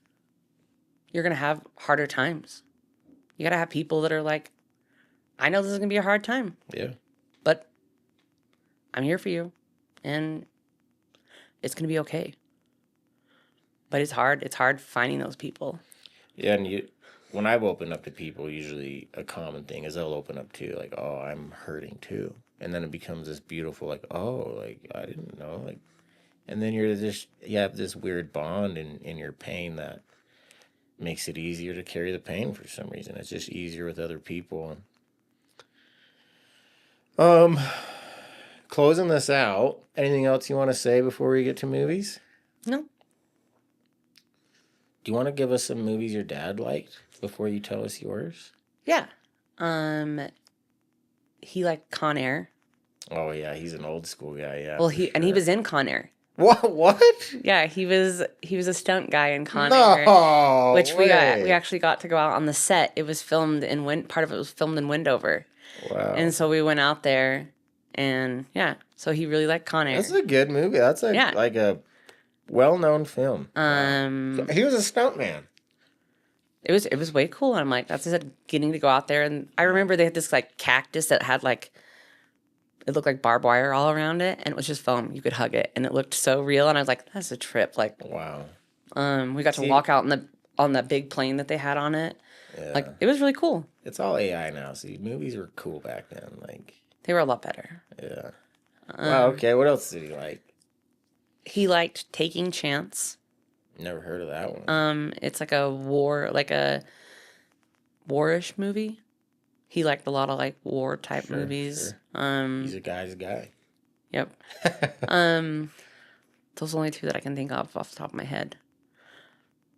You're going to have harder times. You got to have people that are like, I know this is going to be a hard time. Yeah. But I'm here for you. And it's going to be okay. But it's hard. It's hard finding those people. Yeah, and when I've opened up to people, usually a common thing is they'll open up to like, oh, I'm hurting too. And then it becomes this beautiful, like, oh, like, I didn't know. Like, and then you have this weird bond in your pain that makes it easier to carry the pain for some reason. It's just easier with other people. And, closing this out, anything else you want to say before we get to movies? No. Do you want to give us some movies your dad liked before you tell us yours? Yeah. He liked Con Air. Oh yeah, he's an old school guy. Yeah. Well, he was in Con Air. What? Yeah, he was a stunt guy in Con No Air, which we way. actually got to go out on the set. It was filmed part of it was filmed in Wendover. Wow. And so we went out there, and yeah, so he really liked Con Air. That's a good movie. That's like a well-known film. So he was a stuntman. It was way cool. And I'm like, that's just getting to go out there. And I remember they had this like cactus that had like, it looked like barbed wire all around it, and it was just foam. You could hug it, and it looked so real. And I was like, that's a trip. Like, wow. We got to walk out on the big plane that they had on it. Yeah. Like, it was really cool. It's all AI now. See, movies were cool back then. Like, They were a lot better. yeah. Wow. Okay. What else did he like? He liked Taking Chance. Never heard of that one. It's like a warish movie. He liked a lot of like war type movies. Sure. He's a guy's guy. Yep. Those are the only two that I can think of off the top of my head.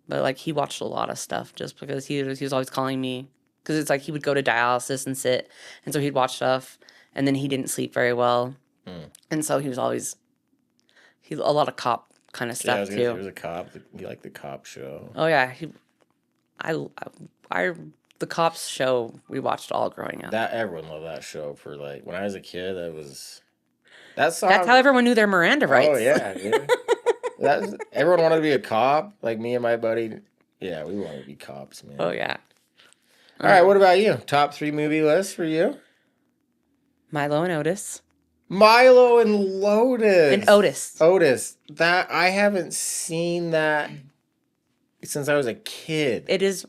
But like he watched a lot of stuff just because he was always calling me, because it's like he would go to dialysis and sit, and so he'd watch stuff, and then he didn't sleep very well, and so he was always a lot of cop kind of stuff too. He was a cop. He liked the cop show. Oh yeah, the cops show we watched all growing up. That everyone loved that show. For like when I was a kid, that song. That's how everyone knew their Miranda rights. Oh yeah, dude. Everyone wanted to be a cop. Like me and my buddy. Yeah, we wanted to be cops, man. Oh yeah. All right, what about you? Top 3 movie list for you? Milo and Otis. Milo and Lotus. And Otis. Otis. That I haven't seen that since I was a kid. It is.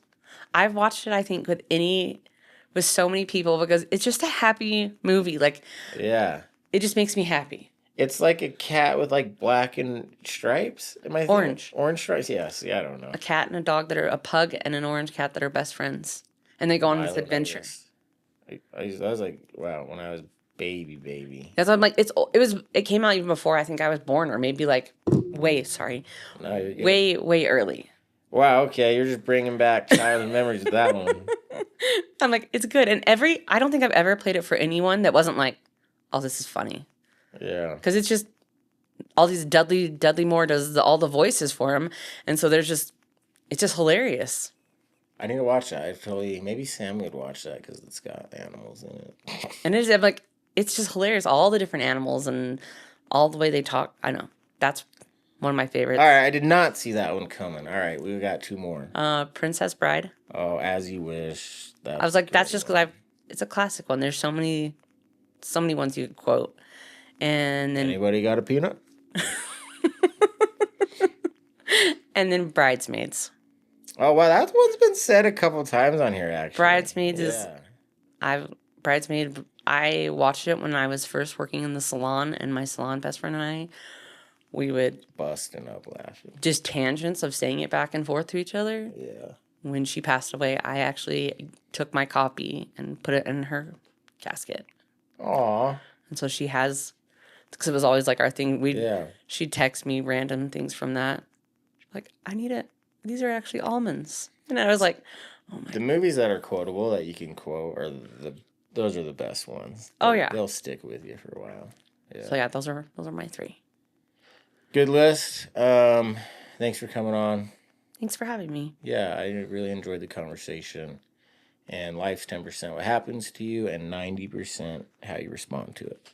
I've watched it, I think, with so many people, because it's just a happy movie. Like, yeah. It just makes me happy. It's like a cat with like black and stripes. Am I thinking? Orange. Orange stripes? Yes. Yeah, I don't know. A cat and a dog that are a pug and an orange cat that are best friends. And they go on this Milo adventure. Lotus. I was like, wow, when I was baby. That's why I'm like, it came out even before I think I was born, or maybe like way early. Wow, okay, you're just bringing back childhood memories with that one. I'm like, it's good. And I don't think I've ever played it for anyone that wasn't like, oh, this is funny. Yeah. Because it's just all these Dudley Moore does all the voices for him. And so it's just hilarious. I need to watch that. Maybe Sam would watch that because it's got animals in it. And it's just hilarious. All the different animals and all the way they talk. I know. That's one of my favorites. All right, I did not see that one coming. All right, we got 2 more. Princess Bride. Oh, As You Wish. I was like, that's just because it's a classic one. There's so many ones you could quote. And then Anybody got a peanut? And then Bridesmaids. Oh wow, that one's been said a couple times on here actually. Bridesmaids I watched it when I was first working in the salon, and my salon best friend and we would busting up laughing. Just tangents of saying it back and forth to each other. Yeah. When she passed away, I actually took my copy and put it in her casket. Aw. And so she has, because it was always like our thing. She'd text me random things from that. Like, I need it. These are actually almonds. And I was like, oh my. The movies that are quotable that you can quote those are the best ones. Oh yeah. They'll stick with you for a while. Yeah. So yeah, those are my 3. Good list. Thanks for coming on. Thanks for having me. Yeah, I really enjoyed the conversation. And life's 10% what happens to you and 90% how you respond to it.